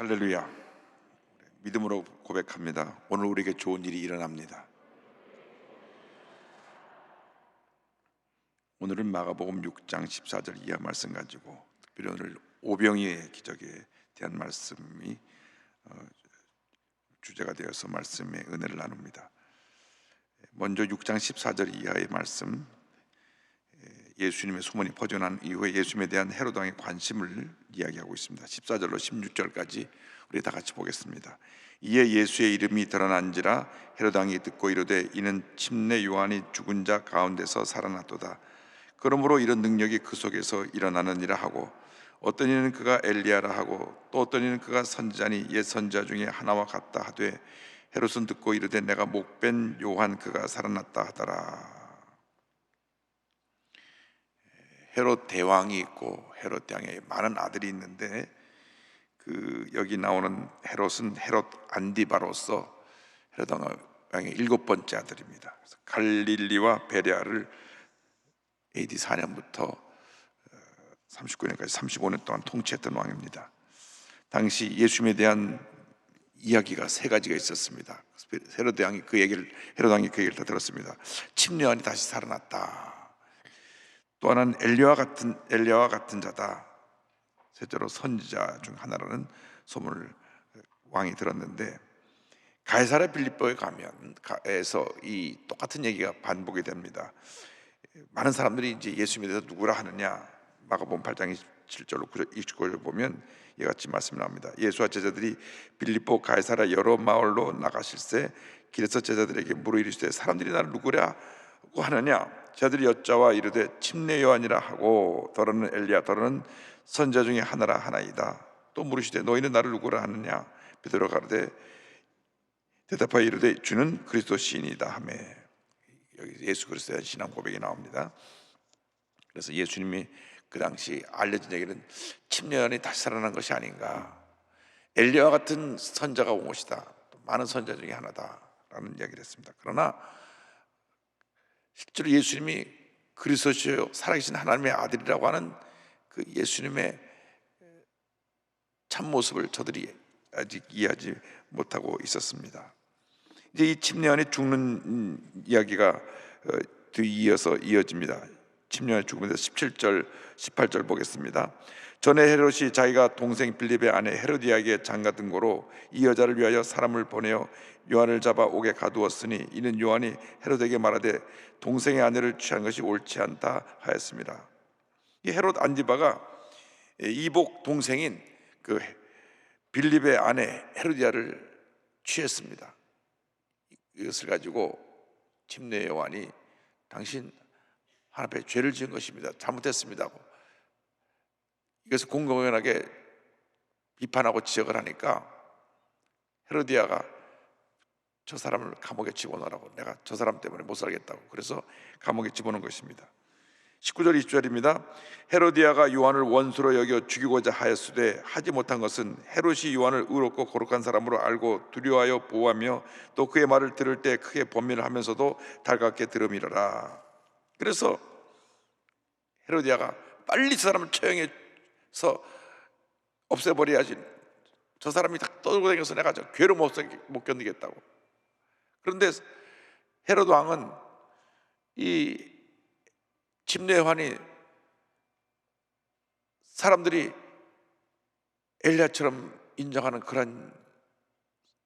할렐루야. 믿음으로 고백합니다. 오늘 우리에게 좋은 일이 일어납니다. 오늘은 마가복음 6장 14절 이하 말씀 가지고 특별히 오늘 오병이의 기적에 대한 말씀이 주제가 되어서 말씀의 은혜를 나눕니다. 먼저 6장 14절 이하의 말씀, 예수님의 소문이 퍼져난 이후에 예수님에 대한 헤롯 왕의 관심을 이야기하고 있습니다. 14절로 16절까지 우리 다 같이 보겠습니다. 이에 예수의 이름이 드러난지라 헤롯 왕이 듣고 이르되 이는 침례 요한이 죽은 자 가운데서 살아났도다. 그러므로 이런 능력이 그 속에서 일어나느니라 하고, 어떤 이는 그가 엘리야라 하고 또 어떤 이는 그가 선지자니 옛 선지자 중에 하나와 같다 하되, 헤롯은 듣고 이르되 내가 목벤 요한 그가 살아났다 하더라. 헤롯 대왕이 있고 헤롯 대왕에 많은 아들이 있는데 여기 나오는 헤롯은 헤롯 안디바로서 헤롯 왕의 7번째 아들입니다. 그래서 갈릴리와 베레아를 AD 4년부터 39년까지 35년 동안 통치했던 왕입니다. 당시 예수님에 대한 이야기가 3가지가 있었습니다. 헤롯 왕이 그 얘기를 다 들었습니다. 침례요한이 다시 살아났다. 또 하나는 엘리야와 같은 자다. 셋째로 선지자 중 하나라는 소문을 왕이 들었는데, 가이사랴 빌립보에 가면에서 이 똑같은 얘기가 반복이 됩니다. 많은 사람들이 이제 예수님에 대해서 누구라 하느냐, 마가복음 8장 27절로 29절을 보면 이와 같이 말씀이 나옵니다. 예수와 제자들이 빌립보 가이사랴 여러 마을로 나가실새 길에서 제자들에게 물어 이르시되 사람들이 나를 누구라고 하느냐? 제자들이 여짜와 이르되 침례 요한이라 하고, 더러는 엘리야, 더러는 선지자 중에 하나라 하나이다. 또 물으시되 너희는 나를 누구라 하느냐? 베드로가 가로되 대답하여 이르되 주는 그리스도 시인이다 하며, 여기 예수 그리스도에 대한 신앙 고백이 나옵니다. 그래서 예수님이 그 당시 알려진 얘기는 침례 요한이 다시 살아난 것이 아닌가, 엘리야와 같은 선자가 온 것이다, 또 많은 선자 중에 하나다라는 이야기를 했습니다. 그러나 실제로 예수님이 그리스도시요 살아계신 하나님의 아들이라고 하는 그 예수님의 참모습을 저들이 아직 이해하지 못하고 있었습니다. 이제 이 침례 요한이 죽는 이야기가 뒤이어서 이어집니다. 침례 요한이 죽음에 대해서 17절 18절 보겠습니다. 전에 헤롯이 자기가 동생 빌립의 아내 헤로디아에게 장가든 고로 이 여자를 위하여 사람을 보내어 요한을 잡아 옥에 가두었으니, 이는 요한이 헤롯에게 말하되 동생의 아내를 취한 것이 옳지 않다 하였습니다. 이 헤롯 안디바가 이복 동생인 그 빌립의 아내 헤로디아를 취했습니다. 이것을 가지고 침례 요한이 당신 하나님 앞에 죄를 지은 것입니다, 잘못했습니다 하고 이것을 공공연하게 비판하고 지적을 하니까 헤로디아가 저 사람을 감옥에 집어넣으라고, 내가 저 사람 때문에 못 살겠다고, 그래서 감옥에 집어넣은 것입니다. 19절 20절입니다. 헤로디아가 요한을 원수로 여겨 죽이고자 하였으되 하지 못한 것은 헤롯이 요한을 의롭고 거룩한 사람으로 알고 두려워하여 보호하며 또 그의 말을 들을 때 크게 번민을 하면서도 달갑게 들음이러라. 그래서 헤로디아가 빨리 저 사람을 처형해서 없애버려야지, 저 사람이 다 떠들고 다녀서 내가 저 괴로 못 견디겠다고. 그런데 헤롯 왕은 이 침례 요한이 사람들이 엘리야처럼 인정하는 그런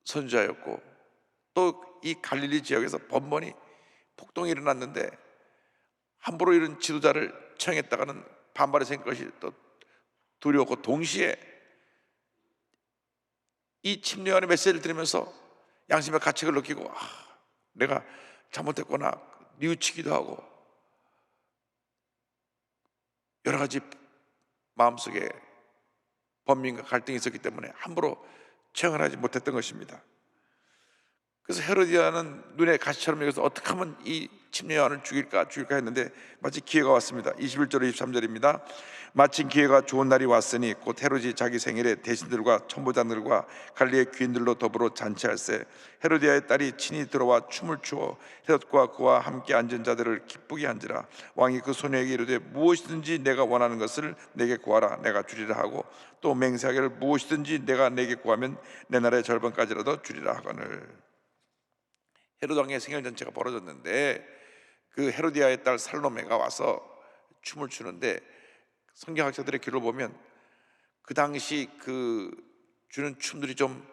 선지자였고, 또 이 갈릴리 지역에서 번번이 폭동이 일어났는데 함부로 이런 지도자를 처형했다가는 반발이 생길 것이 또 두려웠고, 동시에 이 침례 요한의 메시지를 들으면서 양심의 가책을 느끼고 내가 잘못했구나 뉘우치기도 하고 여러 가지 마음속에 번민과 갈등이 있었기 때문에 함부로 처형을 하지 못했던 것입니다. 그래서 헤로디아는 눈에 가시처럼 여기서 어떻게 하면 이 침례 요한을 죽일까 했는데 마치 기회가 왔습니다. 21절 23절입니다. 마침 기회가 좋은 날이 왔으니 곧 헤롯이 자기 생일에 대신들과 천부장들과 갈릴리 귀인들로 더불어 잔치할세. 헤로디아의 딸이 친히 들어와 춤을 추어 헤롯과 그와 함께 앉은 자들을 기쁘게 한지라. 왕이 그 소녀에게 이르되 무엇이든지 내가 원하는 것을 내게 구하라 내가 주리라 하고, 또 맹세하기를 무엇이든지 내가 내게 구하면 내 나라의 절반까지라도 주리라 하거늘. 헤롯 왕의 생일 잔치가 벌어졌는데 그 헤로디아의 딸 살로메가 와서 춤을 추는데, 성경학자들의 기록을 보면 그 당시 그 추는 춤들이 좀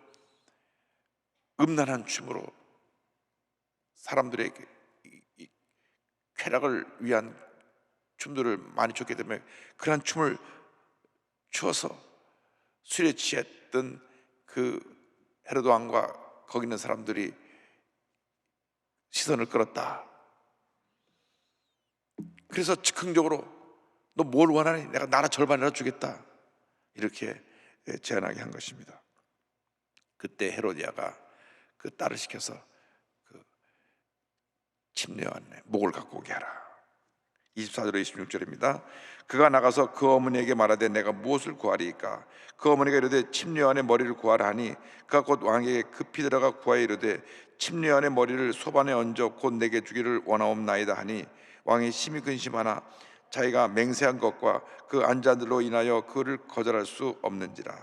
음란한 춤으로 사람들의 이 쾌락을 위한 춤들을 많이 췄기 때문에 그런 춤을 추어서 술에 취했던 그 헤로드 왕과 거기 있는 사람들이 시선을 끌었다. 그래서 즉흥적으로 너 뭘 원하니? 내가 나라 절반이라도 주겠다, 이렇게 제안하게 한 것입니다. 그때 헤로디아가 그 딸을 시켜서 그 침례 요한의 목을 갖고 오게 하라. 24절 26절입니다. 그가 나가서 그 어머니에게 말하되 내가 무엇을 구하리이까? 그 어머니가 이르되 침례 요한의 머리를 구하라 하니 그가 곧 왕에게 급히 들어가 구하여 이르되 침례 요한의 머리를 소반에 얹어 곧 내게 주기를 원하옵나이다 하니, 왕이 심히 근심하나 자기가 맹세한 것과 그 안자들로 인하여 그를 거절할 수 없는지라.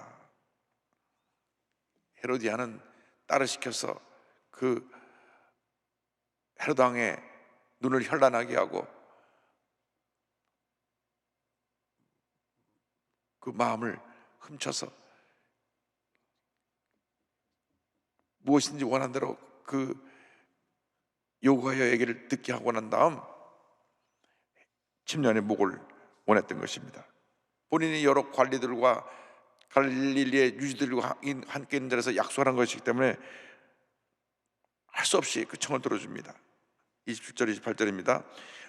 헤로디아는 딸을 시켜서 그 헤로드 왕의 눈을 현란하게 하고 그 마음을 훔쳐서 무엇인지 원한 대로 그 요구하여 얘기를 듣게 하고 난 다음 침례 요한의 목을 원했던 것입니다. 본인이 여러 관리들과 갈릴리의 유지들과 함께 있는 자리에서 약속한 것이기 때문에 할 수 없이 그 청을 들어줍니다. 27절 28절입니다.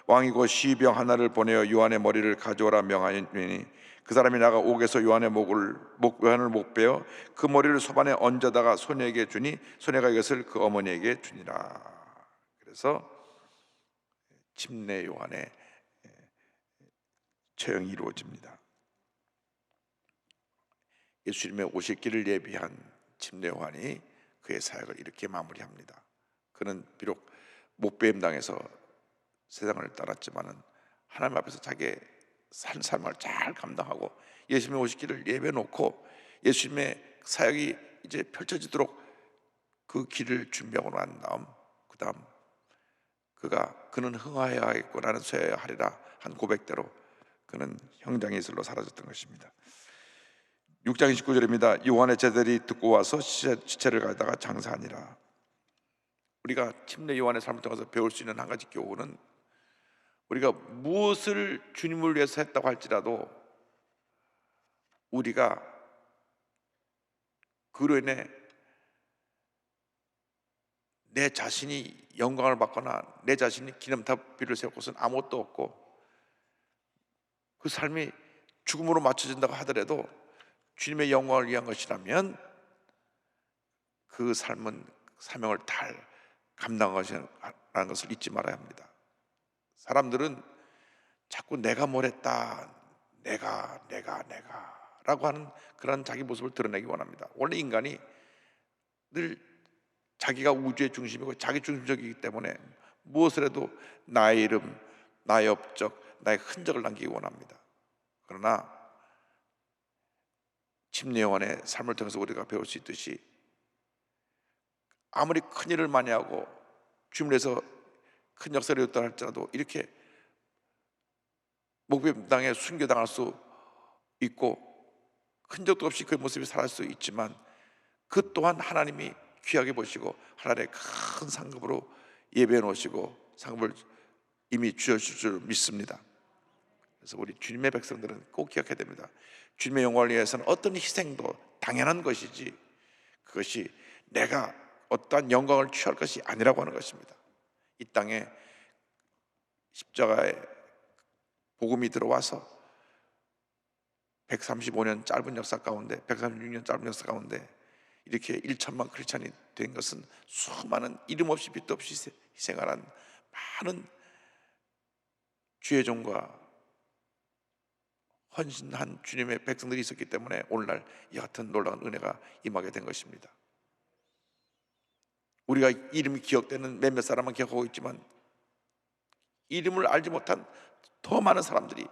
왕이 곧 시병 하나를 보내어 요한의 머리를 가져오라 명하니 그 사람이 나가 옥에서 요한의 요한을 목 베어 그 머리를 소반에 얹어다가 소녀에게 주니 소녀가 이것을 그 어머니에게 주니라. 그래서 침례 요한의 처형이 이루어집니다. 예수님의 오실 길을 예비한 침례 요한이 그의 사역을 이렇게 마무리합니다. 그는 비록 목배임 당해서 세상을 떠났지만은 하나님 앞에서 자기의 산 삶을 잘 감당하고 예수님의 오실 길을 예배해 놓고 예수님의 사역이 이제 펼쳐지도록 그 길을 준비하고 난 다음 그 다음 그는 흥하여야겠고 나는 쇠해야 하리라 한 고백대로 그는 형장의 이슬로 사라졌던 것입니다. 6장 29절입니다. 요한의 제자들이 듣고 와서 시체를 가져다가 장사하니라. 우리가 침례 요한의 삶을 통해서 배울 수 있는 한 가지 교훈은, 우리가 무엇을 주님을 위해서 했다고 할지라도 우리가 그로 인해 내 자신이 영광을 받거나 내 자신이 기념탑비를 세울 곳은 아무것도 없고, 그 삶이 죽음으로 맞춰진다고 하더라도 주님의 영광을 위한 것이라면 그 삶은 사명을 잘 감당한 것이라는 것을 잊지 말아야 합니다. 사람들은 자꾸 내가 뭘 했다, 내가 라고 하는 그런 자기 모습을 드러내기 원합니다. 원래 인간이 늘 자기가 우주의 중심이고 자기 중심적이기 때문에 무엇을 해도 나의 이름, 나의 업적, 나의 흔적을 남기기 원합니다. 그러나 침례 요한의 삶을 통해서 우리가 배울 수 있듯이 아무리 큰 일을 많이 하고 주님에서 큰 역사를 이뤘다 할지라도 이렇게 목배당에 순교당할 수 있고 흔적도 없이 그 모습이 살아갈 수 있지만 그 또한 하나님이 귀하게 보시고 하나님의 큰 상급으로 예배해 놓으시고 상급을 이미 주셔줄 줄 믿습니다. 그래서 우리 주님의 백성들은 꼭 기억해야 됩니다. 주님의 영광을 위해서는 어떤 희생도 당연한 것이지 그것이 내가 어떠한 영광을 취할 것이 아니라고 하는 것입니다. 이 땅에 십자가의 복음이 들어와서 135년 짧은 역사 가운데 136년 짧은 역사 가운데 이렇게 1천만 크리스찬이 된 것은 수많은 이름 없이 빛도 없이 희생하는 많은 주의 종과 헌신한 주님의 백성들이 있었기 때문에 오늘날 이 같은 놀라운 은혜가 임하게 된 것입니다. 우리가 이름이 기억되는 몇몇 사람은 기억하고 있지만 이름을 알지 못한 더 많은 사람들이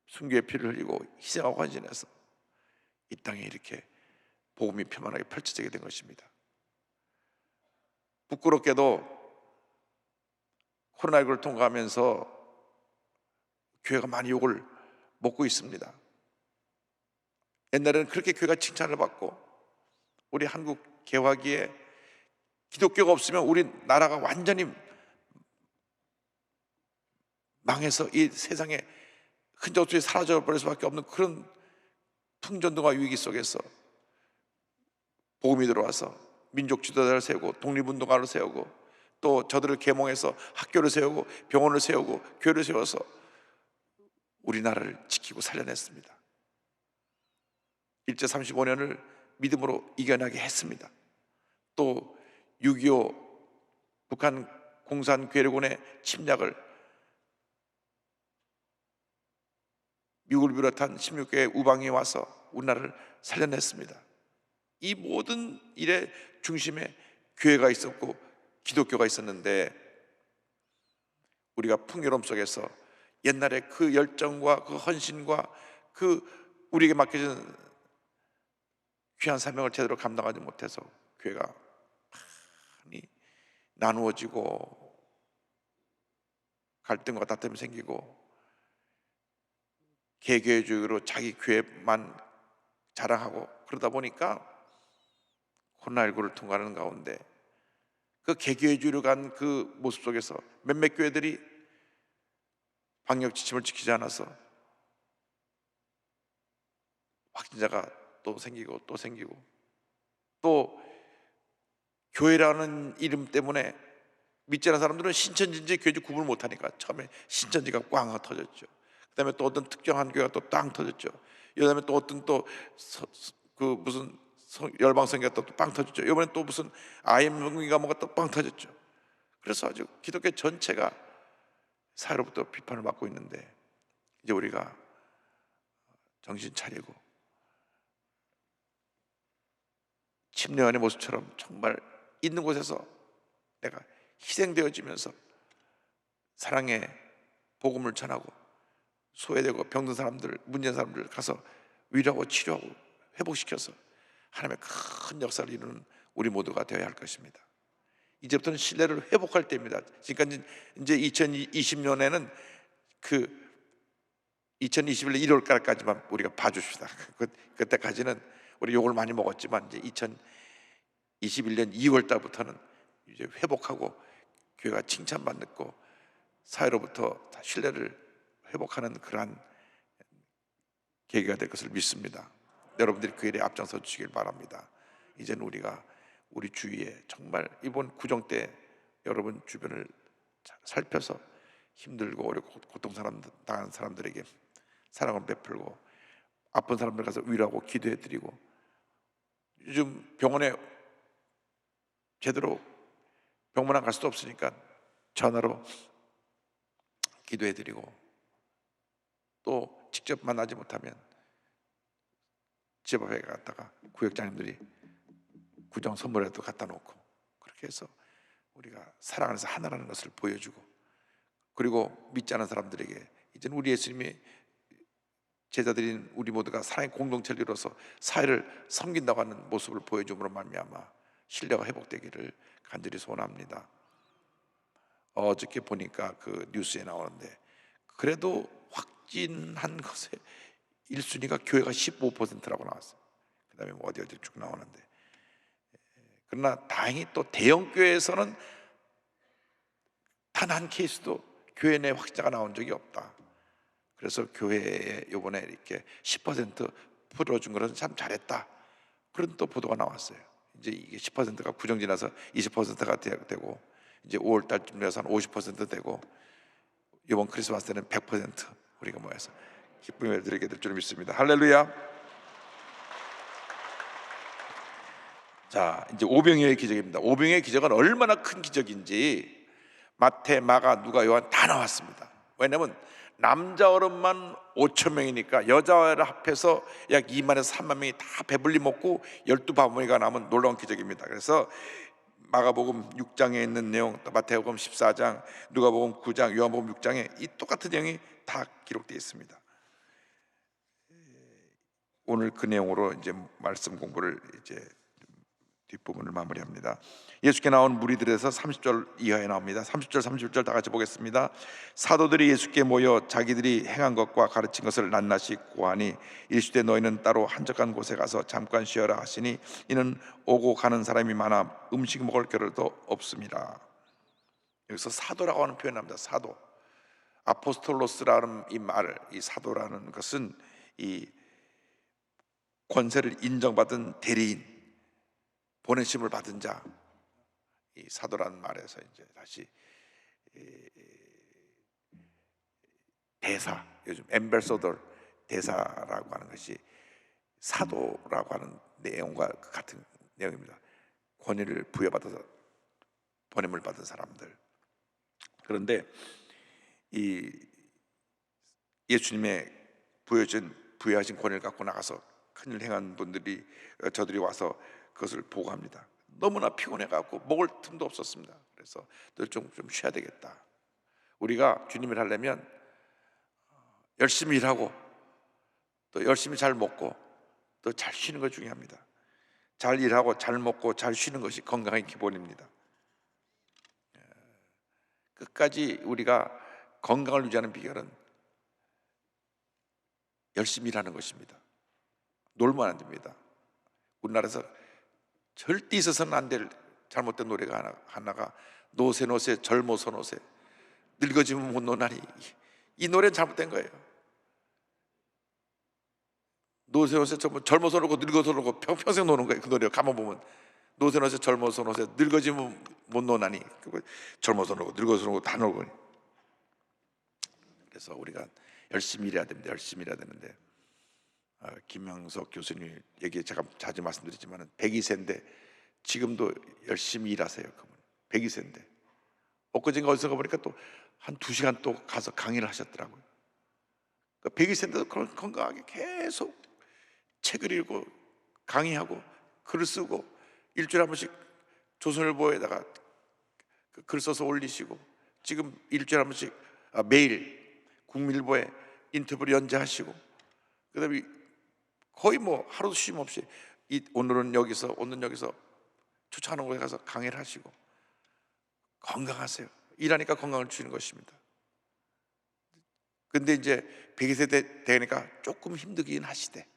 순교의 피를 흘리고 희생하고 헌신해서 이 땅에 이렇게 복음이 편안하게 펼쳐지게 된 것입니다. 부끄럽게도 코로나19를 통과하면서 교회가 많이 욕을 먹고 있습니다. 옛날에는 그렇게 교회가 칭찬을 받고 우리 한국 개화기에 기독교가 없으면 우리 나라가 완전히 망해서 이 세상에 흔적 없이 사라져 버릴 수밖에 없는 그런 풍전등화 위기 속에서 복음이 들어와서 민족 지도자를 세우고 독립운동가를 세우고 또 저들을 계몽해서 학교를 세우고 병원을 세우고 교회를 세워서 우리나라를 지키고 살려냈습니다. 일제 35년을 믿음으로 이겨나게 했습니다. 또 6.25 북한 공산 괴뢰군의 침략을 미국을 비롯한 16개의 우방이 와서 우리나라를 살려냈습니다. 이 모든 일의 중심에 교회가 있었고 기독교가 있었는데 우리가 풍요로움 속에서 옛날에 그 열정과 그 헌신과 그 우리에게 맡겨진 귀한 사명을 제대로 감당하지 못해서 교회가 많이 나누어지고 갈등과 다툼이 생기고 개교회주의로 자기 교회만 자랑하고 그러다 보니까 코로나19를 통과하는 가운데 그 개교회주의로 간 그 모습 속에서 몇몇 교회들이 방역 지침을 지키지 않아서 확진자가 또 생기고 또 생기고 또 교회라는 이름 때문에 믿지 않는 사람들은 신천지인지 교회인지 구분을 못하니까 처음에 신천지가 꽝 터졌죠. 그 다음에 또 어떤 특정한 교회가 또 땅 터졌죠. 그 다음에 또 어떤 또 그 무슨 열방성교가 또 빵 터졌죠. 이번엔 또 무슨 IM인가 뭐가 또 빵 터졌죠. 그래서 아주 기독교 전체가 사회로부터 비판을 받고 있는데 이제 우리가 정신 차리고 침례원의 모습처럼 정말 있는 곳에서 내가 희생되어지면서 사랑의 복음을 전하고 소외되고 병든 사람들, 문제된 사람들 가서 위로하고 치료하고 회복시켜서 하나님의 큰 역사를 이루는 우리 모두가 되어야 할 것입니다. 이제부터는 신뢰를 회복할 때입니다. 지금까지 이제 2020년에는 그 2021년 1월까지만 우리가 봐줍시다. 그때까지는 우리 욕을 많이 먹었지만 이제 2021년 2월 달부터는 이제 회복하고 교회가 칭찬받고 사회로부터 신뢰를 회복하는 그러한 계기가 될 것을 믿습니다. 여러분들이 그 일에 앞장서 주시길 바랍니다. 이제는 우리가 우리 주위에 정말 이번 구정 때 여러분 주변을 살펴서 힘들고 어렵고 고통당하는 사람들에게 사랑을 베풀고 아픈 사람들 가서 위로하고 기도해드리고 요즘 병원에 제대로 병문안 갈 수도 없으니까 전화로 기도해드리고 또 직접 만나지 못하면 집 앞에 갔다가 구역장님들이 구정 선물에도 갖다 놓고 그렇게 해서 우리가 사랑 안에서 하나라는 것을 보여주고 그리고 믿지 않은 사람들에게 이제는 우리 예수님이 제자들인 우리 모두가 사랑의 공동체를 이뤄서 사회를 섬긴다고 하는 모습을 보여줌으로 말미암아 신뢰가 회복되기를 간절히 소원합니다. 어저께 보니까 그 뉴스에 나오는데 그래도 확진한 것의 1순위가 교회가 15%라고 나왔어요. 그 다음에 뭐 어디 쭉 나오는데 그러나 다행히 또 대형 교회에서는 단 한 케이스도 교회 내 확진자가 나온 적이 없다. 그래서 교회에 이번에 이렇게 10% 풀어준 것은 참 잘했다. 그런 또 보도가 나왔어요. 이제 이게 10%가 구정 지나서 20%가 되고 이제 5월 달쯤 돼서 한 50% 되고 이번 크리스마스 때는 100% 우리가 모여서 기쁨을 드리게 될 줄 믿습니다. 할렐루야. 자, 이제 오병이어의 기적입니다. 오병이어의 기적은 얼마나 큰 기적인지 마태, 마가, 누가, 요한 다 나왔습니다. 왜냐하면 남자 어른만 5천 명이니까 여자 어른 합해서 약 2만에서 3만 명이 다 배불리 먹고 12바구니가 남은 놀라운 기적입니다. 그래서 마가복음 6장에 있는 내용, 또 마태복음 14장, 누가복음 9장, 요한복음 6장에 이 똑같은 내용이 다 기록되어 있습니다. 오늘 그 내용으로 이제 말씀 공부를 이제 뒷부분을 마무리합니다. 예수께 나온 무리들에서 30절 이하에 나옵니다. 30절 31절 다 같이 보겠습니다. 사도들이 예수께 모여 자기들이 행한 것과 가르친 것을 낱낱이 고하니 이르시되 너희는 따로 한적한 곳에 가서 잠깐 쉬어라 하시니 이는 오고 가는 사람이 많아 음식 먹을 겨를도 없습니다. 여기서 사도라고 하는 표현을 합니다. 사도, 아포스톨로스라는 이 말, 이 사도라는 것은 이 권세를 인정받은 대리인, 보내심을 받은 자, 이 사도라는 말에서 이제 다시 대사, 요즘 엠베서더 대사라고 하는 것이 사도라고 하는 내용과 같은 내용입니다. 권위를 부여받아서 보냄을 받은 사람들. 그런데 이 예수님의 부여하신 권위를 갖고 나가서 큰일 행한 분들이, 저들이 와서 그것을 보고합니다. 너무나 피곤해갖고 먹을 틈도 없었습니다. 그래서 좀 쉬어야 되겠다. 우리가 주님을 하려면 열심히 일하고 또 열심히 잘 먹고 또 잘 쉬는 것 중요합니다. 잘 일하고 잘 먹고 잘 쉬는 것이 건강의 기본입니다. 끝까지 우리가 건강을 유지하는 비결은 열심히 일하는 것입니다. 놀면 안 됩니다. 우리나라에서 절대 있어서는 안 될 잘못된 노래가 하나가 노세 노세 젊어서 노세 늙어지면 못 노나니, 이 노래는 잘못된 거예요. 노세 노세 젊어서 놀고 늙어서 놀고 평생 노는 거예요. 그 노래 가만 보면 노세 노세 젊어서 노세 늙어지면 못 노나니, 젊어서 놀고 늙어서 놀고 다 놀고. 그래서 우리가 열심히 일해야 됩니다. 열심히 일해야 되는데 김영석 교수님 얘기 제가 자주 말씀드리지만 102세인데 지금도 열심히 일하세요. 그분 102세인데 엊그제인가 어디서 가보니까 또 한 2시간 또 가서 강의를 하셨더라고요. 그러니까 102세인데도 건강하게 계속 책을 읽고 강의하고 글을 쓰고 일주일에 한 번씩 조선일보에다가 글 써서 올리시고 지금 일주일에 한 번씩 매일 국민일보에 인터뷰를 연재하시고 그다음에 거의 뭐 하루도 쉼 없이 오늘은 여기서 초청하는 곳에 가서 강의를 하시고 건강하세요. 일하니까 건강을 주시는 것입니다. 근데 이제 102세 되니까 조금 힘들긴 하시대.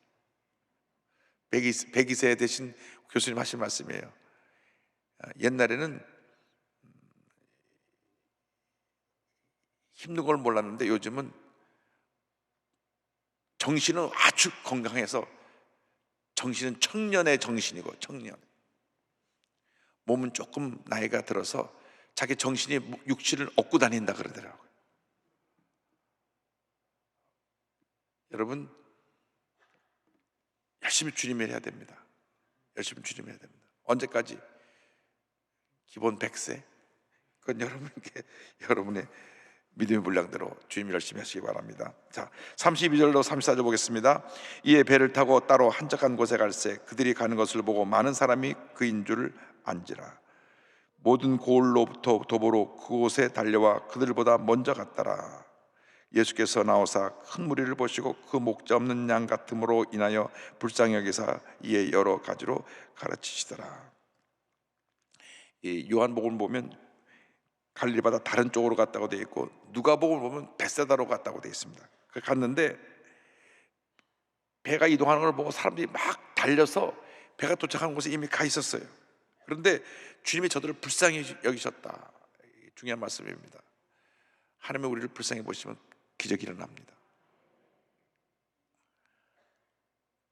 102세 되신 교수님 하신 말씀이에요. 옛날에는 힘든 걸 몰랐는데 요즘은 정신은 아주 건강해서 정신은 청년의 정신이고 청년. 몸은 조금 나이가 들어서 자기 정신이 육신을 얻고 다닌다 그러더라고요. 여러분 열심히 주님을 해야 됩니다. 열심히 주님을 해야 됩니다. 언제까지? 기본 100세. 그건 여러분의 믿음의 분량대로 주님 열심히 하시기 바랍니다. 자, 32절로 34절 보겠습니다. 이에 배를 타고 따로 한적한 곳에 갈새 그들이 가는 것을 보고 많은 사람이 그인 줄 안지라. 모든 고을로부터 도보로 그곳에 달려와 그들보다 먼저 갔더라. 예수께서 나오사 큰 무리를 보시고 그 목자 없는 양 같음으로 인하여 불쌍히 여기사 이에 여러 가지로 가르치시더라. 이 요한복음을 보면 갈릴리 바다 다른 쪽으로 갔다고 되어 있고 누가복음을 보면 벳세다로 갔다고 되어 있습니다. 갔는데 배가 이동하는 걸 보고 사람들이 막 달려서 배가 도착하는 곳에 이미 가 있었어요. 그런데 주님이 저들을 불쌍히 여기셨다. 중요한 말씀입니다. 하나님이 우리를 불쌍히 보시면 기적이 일어납니다.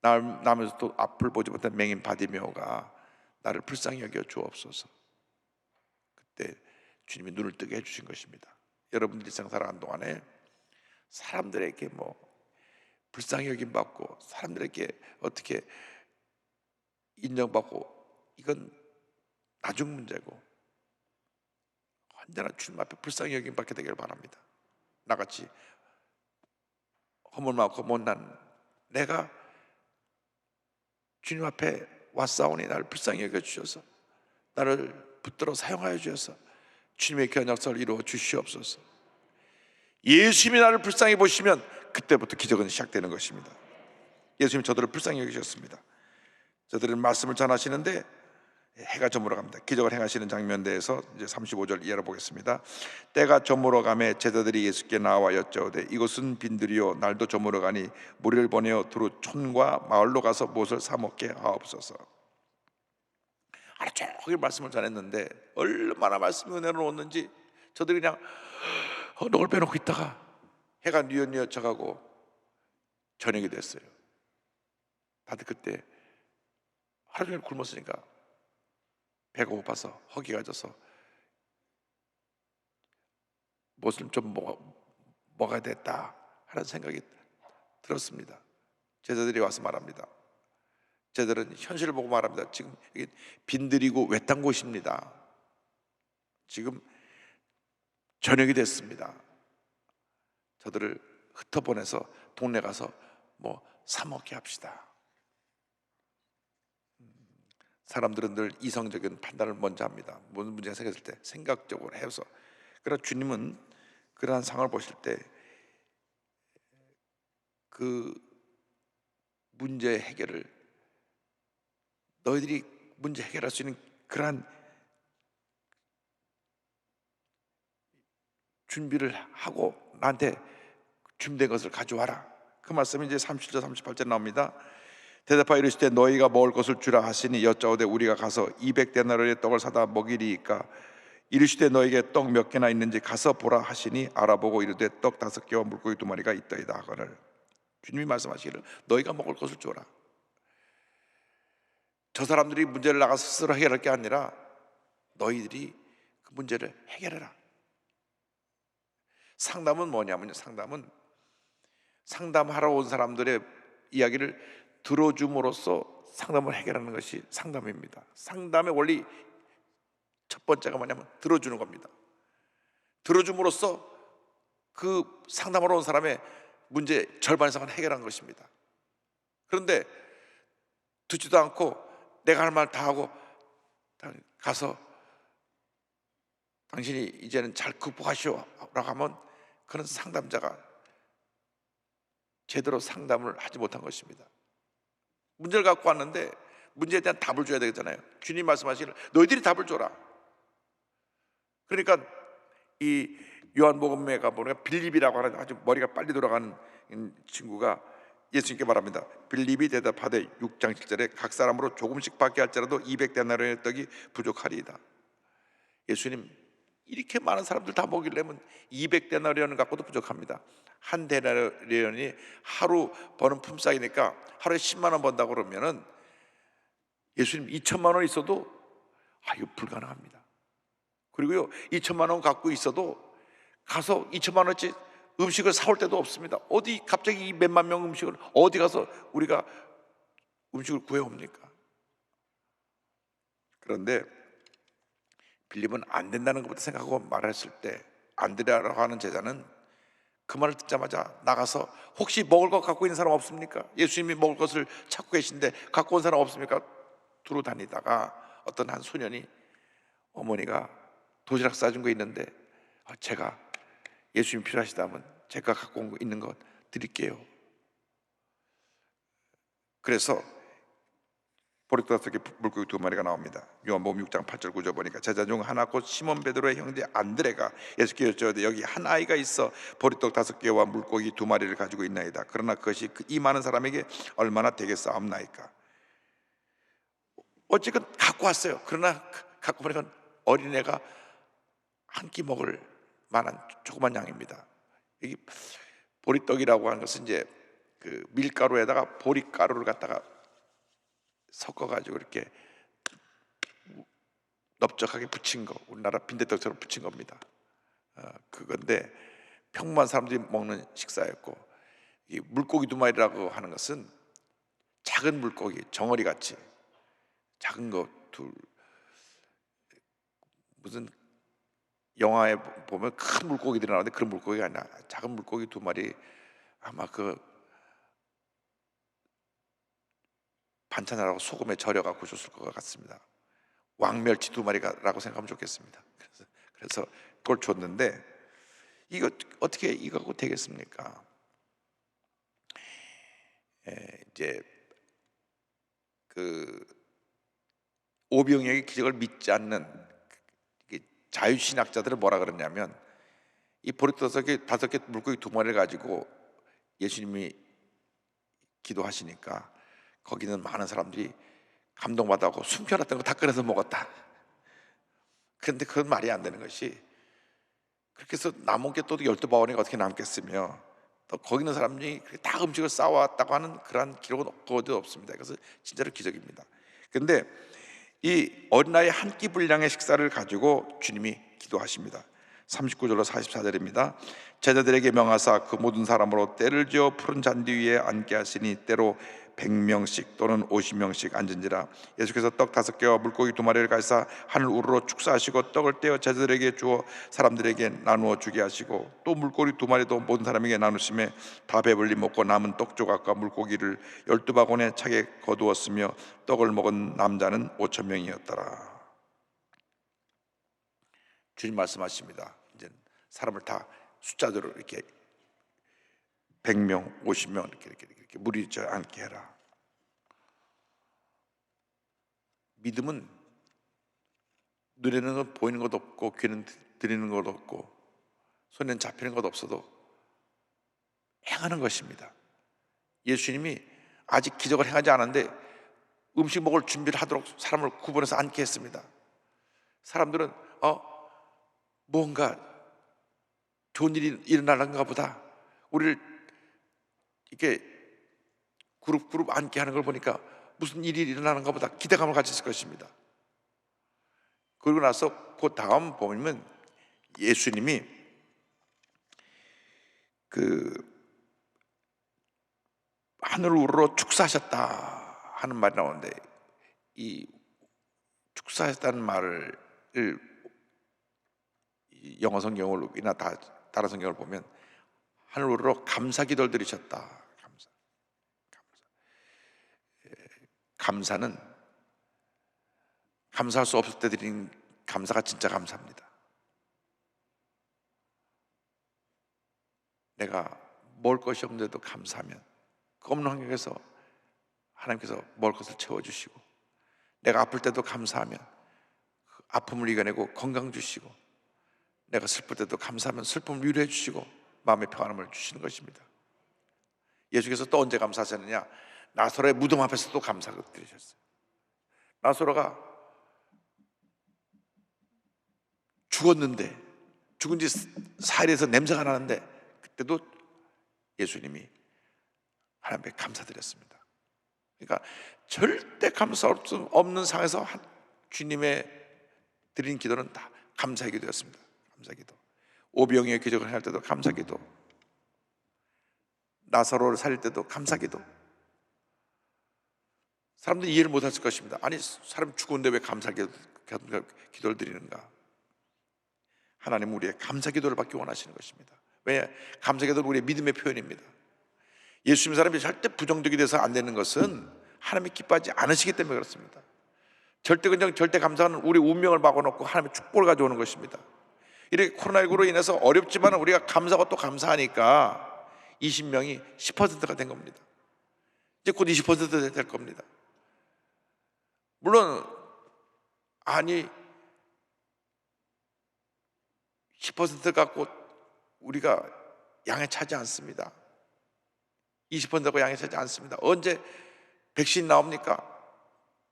나면서 또 앞을 보지 못한 맹인 바디메오가 나를 불쌍히 여겨 주옵소서. 그때 주님이 눈을 뜨게 해주신 것입니다. 여러분들이 일상 살아가는 동안에 사람들에게 불쌍히 여김 받고 사람들에게 어떻게 인정받고 이건 나중 문제고 언제나 주님 앞에 불쌍히 여김 받게 되기를 바랍니다. 나같이 허물 많고 못난 내가 주님 앞에 왔사오니 나를 불쌍히 여겨주셔서 나를 붙들어 사용하여 주셔서 주님의 귀한 역사를 이루어 주시옵소서. 예수님이 나를 불쌍히 보시면 그때부터 기적은 시작되는 것입니다. 예수님이 저들을 불쌍히 여기셨습니다. 저들은 말씀을 전하시는데 해가 저물어 갑니다. 기적을 행하시는 장면에 대해서 이제 35절 이해를 보겠습니다. 때가 저물어 가매 제자들이 예수께 나와 여짜오되 이곳은 빈들이요 날도 저물어 가니 무리를 보내어 두루 촌과 마을로 가서 무엇을 사 먹게 하옵소서. 하루 종일 말씀을 전했는데 얼마나 말씀이 은혜를 얻는지 저들이 그냥 넋을 빼놓고 있다가 해가 뉘엿뉘엿 져가고 저녁이 됐어요. 다들 그때 하루 종일 굶었으니까 배가 고파서 허기가 져서 무엇을 좀 먹어야 됐다 하는 생각이 들었습니다. 제자들이 와서 말합니다. 제자들은 현실을 보고 말합니다. 지금 이게 빈들이고 외딴 곳입니다. 지금 저녁이 됐습니다. 저들을 흩어보내서 동네 가서 뭐 사 먹게 합시다. 사람들은 늘 이성적인 판단을 먼저 합니다. 무슨 문제가 생겼을 때 생각적으로 해서. 그러나 주님은 그러한 상황을 보실 때 그 문제 해결을 너희들이 문제 해결할 수 있는 그러한 준비를 하고 나한테 준비된 것을 가져와라. 그 말씀이 이제 37절 38절 나옵니다. 대답하여 이르시되 너희가 먹을 것을 주라 하시니 여짜오되 우리가 가서 200데나리온의 떡을 사다 먹이리이까. 이르시되 너에게 떡 몇 개나 있는지 가서 보라 하시니 알아보고 이르되 떡 5개와 물고기 2마리가 있더이다 하거늘. 주님이 말씀하시기를 너희가 먹을 것을 주라. 저 사람들이 문제를 나가서 스스로 해결할 게 아니라 너희들이 그 문제를 해결해라. 상담은 뭐냐면요, 상담하러 온 사람들의 이야기를 들어줌으로써 상담을 해결하는 것이 상담입니다. 상담의 원리 첫 번째가 뭐냐면 들어주는 겁니다. 들어줌으로써 그 상담하러 온 사람의 문제 절반 이상은 해결한 것입니다. 그런데 듣지도 않고 내가 할 말 다 하고 가서 당신이 이제는 잘 극복하시오 라고 하면 그런 상담자가 제대로 상담을 하지 못한 것입니다. 문제를 갖고 왔는데 문제에 대한 답을 줘야 되잖아요. 주님 말씀하시기를 너희들이 답을 줘라. 그러니까 이 요한복음에 가보니까 빌립이라고 하는 아주 머리가 빨리 돌아가는 친구가 예수님께 말합니다. 빌립이 대답하되 6장 7절에 각 사람으로 조금씩 받게 할지라도 200데나리온의 떡이 부족하리이다. 예수님 이렇게 많은 사람들 다 먹이려면 200데나리온을 갖고도 부족합니다. 한 데나리온이 하루 버는 품삯이니까 하루에 10만 원 번다고 그러면은 예수님 2천만 원 있어도 이거 불가능합니다. 그리고요 2천만 원 갖고 있어도 가서 2천만 원어치 음식을 사올 때도 없습니다. 어디 갑자기 이 몇만 명 음식을 어디 가서 우리가 음식을 구해옵니까? 그런데 빌립은 안 된다는 것부터 생각하고 말했을 때 안 되라고 하는 제자는 그 말을 듣자마자 나가서 혹시 먹을 것 갖고 있는 사람 없습니까? 예수님이 먹을 것을 찾고 계신데 갖고 온 사람 없습니까? 두루 다니다가 어떤 한 소년이 어머니가 도시락 싸준 거 있는데 제가 예수님 필요하시다면 제가 갖고 온 거 있는 거 드릴게요. 그래서 보리떡 5개 물고기 2마리가 나옵니다. 요한복음 6장 8절 9절 보니까 제자 중 하나 곧 시몬 베드로의 형제 안드레가 예수께 여쭤되 여기 한 아이가 있어 보리떡 5개와 물고기 2마리를 가지고 있나이다. 그러나 그것이 이 많은 사람에게 얼마나 되겠사옵나이까. 어쨌든 갖고 왔어요. 그러나 갖고 보니까 어린애가 한 끼 먹을 만한 조그만 양입니다. 이 보리떡이라고 하는 것은 이제 그 밀가루에다가 보리가루를 갖다가 섞어가지고 이렇게 넓적하게 붙인 거, 우리나라 빈대떡처럼 붙인 겁니다. 그건데 평범한 사람들이 먹는 식사였고, 이 물고기 2마리라고 하는 것은 작은 물고기, 정어리 같이 작은 거 둘, 무슨 영화에 보면 큰 물고기들이 나오는데 그런 물고기가 아니라 작은 물고기 두 마리, 아마 그 반찬하라고 소금에 절여갖고 줬을 것 같습니다. 왕멸치 두 마리라고 생각하면 좋겠습니다. 그래서 그걸 줬는데, 이거 어떻게 이거하고 되겠습니까? 이제 그 오병이어의 기적을 믿지 않는 자유신학자들은 뭐라 그러냐면, 이 보리 다섯 개 물고기 두 마리를 가지고 예수님이 기도하시니까 거기는 많은 사람들이 감동받아고 숨겨놨던 거 다 꺼내서 먹었다. 그런데 그건 말이 안 되는 것이, 그렇게 해서 남은 게 또 12바구니가 어떻게 남겠으며, 또 거기 있는 사람이 다 음식을 싸왔다고 하는 그러한 기록은 어디 없습니다. 그래서 진짜로 기적입니다. 그런데 이 어린아이 한 끼 분량의 식사를 가지고 주님이 기도하십니다. 39절로 44절입니다. 제자들에게 명하사 그 모든 사람으로 때를 지어 푸른 잔디 위에 앉게 하시니 때로 100명씩 또는 50명씩 앉은지라. 예수께서 떡 5개와 물고기 2마리를 가지사 하늘 우러러 축사하시고 떡을 떼어 제자들에게 주어 사람들에게 나누어 주게 하시고, 또 물고기 2마리도 모든 사람에게 나누심에 다 배불리 먹고 남은 떡 조각과 물고기를 12바구니에 차게 거두었으며 떡을 먹은 남자는 5,000명이었더라. 주님 말씀하십니다. 이제 사람을 다 숫자대로 이렇게 100명, 50명 이렇게 무리지 않게 해라. 믿음은 눈에는 건 보이는 것도 없고 귀는 들리는 것도 없고 손에는 잡히는 것도 없어도 행하는 것입니다. 예수님이 아직 기적을 행하지 않았는데 음식 먹을 준비를 하도록 사람을 구분해서 앉게 했습니다. 사람들은 뭔가 좋은 일이 일어나는가 보다, 우리를 이렇게 그룹 앉게 하는 걸 보니까 무슨 일이 일어나는가 보다 기대감을 가졌을 것입니다. 그러고 나서 그 다음 보면 예수님이 그 하늘을 우러러 축사하셨다 하는 말이 나오는데, 이 축사하셨다는 말을 영어 성경이나 다른 성경을 보면 하늘 우러러 감사기도를 드리셨다. 감사는 감사할 수 없을 때 드리는 감사가 진짜 감사입니다. 내가 먹을 것이 없는데도 감사하면, 그 없는 환경에서 하나님께서 먹을 것을 채워주시고, 내가 아플 때도 감사하면 그 아픔을 이겨내고 건강 주시고, 내가 슬플 때도 감사하면 슬픔을 위로해 주시고 마음의 평안함을 주시는 것입니다. 예수께서 또 언제 감사하셨느냐? 나사로의 무덤 앞에서 또 감사를 드리셨어요. 나사로가 죽었는데, 죽은 지 사흘에서 냄새가 나는데, 그때도 예수님이 하나님께 감사드렸습니다. 그러니까 절대 감사 없는 상황에서 주님의 드린 기도는 다 감사의 기도였습니다. 감사기도. 오병이의 기적을 할 때도 감사기도, 나사로를 살릴 때도 감사기도. 사람들이 이해를 못했을 것입니다. 아니, 사람 죽었는데 왜 기도를 드리는가? 하나님은 우리의 감사기도를 받기 원하시는 것입니다. 왜? 감사기도는 우리의 믿음의 표현입니다. 예수 믿는 사람이 절대 부정적이 돼서 안 되는 것은 하나님이 기뻐하지 않으시기 때문에 그렇습니다. 절대 긍정, 절대 감사는 우리 운명을 막아놓고 하나님의 축복을 가져오는 것입니다. 이렇게 코로나19로 인해서 어렵지만 우리가 감사하고 또 감사하니까 20명이 10%가 된 겁니다. 이제 곧 20% 될 겁니다. 물론 아니 10% 갖고 우리가 양에 차지 않습니다. 20%고 양에 차지 않습니다. 언제 백신 나옵니까?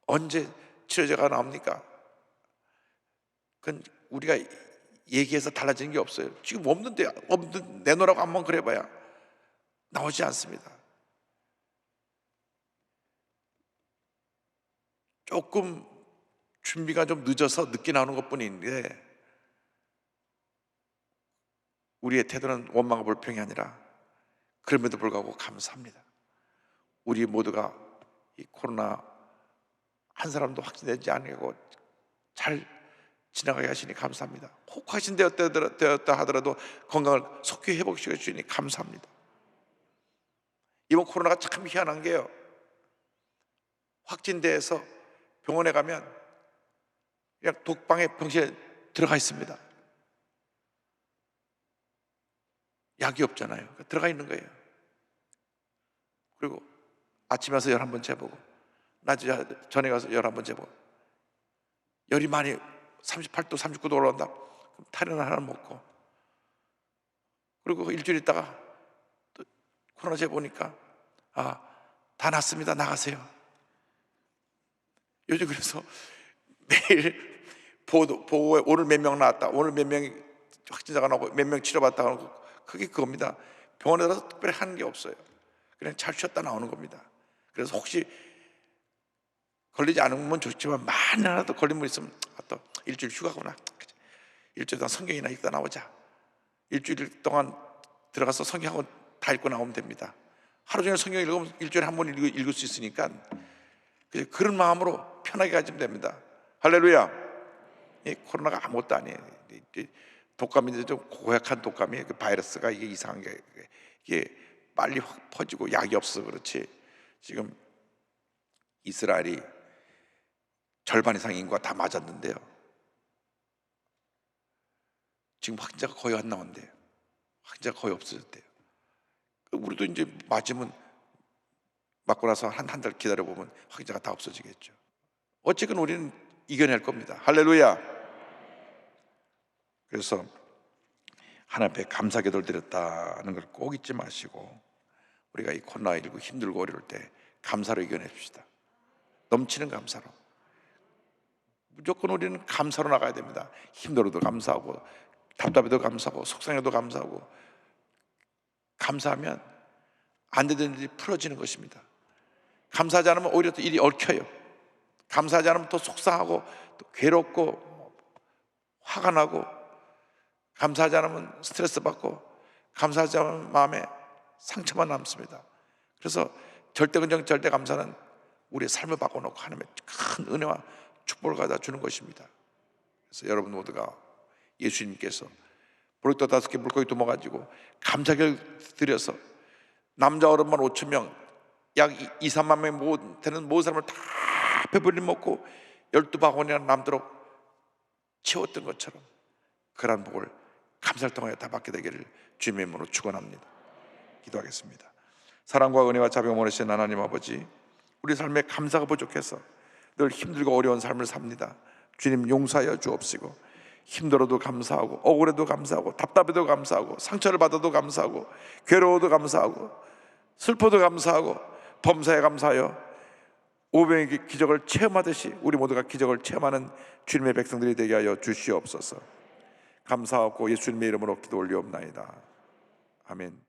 언제 치료제가 나옵니까? 그건 우리가 얘기해서 달라지는 게 없어요. 지금 없는데 내놓으라고 한번 그래봐야 나오지 않습니다. 조금 준비가 좀 늦어서 늦게 나오는 것뿐인데, 우리의 태도는 원망과 불평이 아니라 그럼에도 불구하고 감사합니다. 우리 모두가 이 코로나 한 사람도 확진되지 않고 잘 지나가게 하시니 감사합니다. 혹하신 되었다 하더라도 건강을 속히 회복시켜 주시니 감사합니다. 이번 코로나가 참 희한한 게요, 확진돼서 병원에 가면 그냥 독방에 병실에 들어가 있습니다. 약이 없잖아요. 들어가 있는 거예요. 그리고 아침에 와서 열 한번 재보고, 낮에 전에 가서 열 한번 재보고, 열이 많이 38도 39도 올라온다, 그럼 탈이나 하나 먹고, 그리고 일주일 있다가 또 코로나 재보니까 다 났습니다, 나가세요. 요즘 그래서 매일 보고에 오늘 몇 명 나왔다, 오늘 몇 명이 확진자가 나오고 몇 명 치료받다 하고, 그게 그겁니다. 병원에 가서 특별히 하는 게 없어요. 그냥 잘 쉬었다 나오는 겁니다. 그래서 혹시 걸리지 않으면 좋지만 만약라도 걸린 분 있으면 또 일주일 휴가구나, 일주일 동안 성경이나 읽다 나오자, 일주일 동안 들어가서 성경하고 다 읽고 나오면 됩니다. 하루 종일 성경 읽으면 일주일에 한 번 읽을 수 있으니까 그런 마음으로 편하게 가지면 됩니다. 할렐루야. 코로나가 아무것도 아니에요. 독감인데 좀 고약한 독감이에요. 그 바이러스가 이게 이상한 게 이게 빨리 확 퍼지고 약이 없어서 그렇지, 지금 이스라엘이 절반 이상 인구가 다 맞았는데요, 지금 확진자가 거의 안 나온대요. 확진자가 거의 없어졌대요. 우리도 이제 맞으면 맞고 나서 한 달 기다려보면 확진자가 다 없어지겠죠. 어쨌든 우리는 이겨낼 겁니다. 할렐루야. 그래서 하나님 앞에 감사 기도를 드렸다는 걸 꼭 잊지 마시고, 우리가 이 코로나19 힘들고 어려울 때 감사로 이겨냅시다. 넘치는 감사로. 무조건 우리는 감사로 나가야 됩니다. 힘들어도 감사하고, 답답해도 감사하고, 속상해도 감사하고. 감사하면 안 되던 일이 풀어지는 것입니다. 감사하지 않으면 오히려 또 일이 얽혀요. 감사하지 않으면 더 속상하고, 또 괴롭고, 화가 나고, 감사하지 않으면 스트레스 받고, 감사하지 않으면 마음에 상처만 남습니다. 그래서 절대긍정 절대 감사는 우리의 삶을 바꿔놓고 하나님의 큰 은혜와 축복을 가져다 주는 것입니다. 그래서 여러분 모두가 예수님께서 보리떡 5개 물고기 2모 가지고 감사기를 드려서 남자 어른만 5천 명, 약 2, 3만 명 되는 모든 사람을 다 배불리 먹고 12바구니나 남도록 채웠던 것처럼 그러한 복을 감사를 통하여 다 받게 되기를 주님의 이름으로 축원합니다. 기도하겠습니다. 사랑과 은혜와 자비가 많으신 하나님 아버지, 우리 삶에 감사가 부족해서 늘 힘들고 어려운 삶을 삽니다. 주님 용서하여 주옵시고, 힘들어도 감사하고, 억울해도 감사하고, 답답해도 감사하고, 상처를 받아도 감사하고, 괴로워도 감사하고, 슬퍼도 감사하고, 범사에 감사하여 오병의 기적을 체험하듯이 우리 모두가 기적을 체험하는 주님의 백성들이 되게 하여 주시옵소서. 감사하고 예수님의 이름으로 기도 올리옵나이다. 아멘.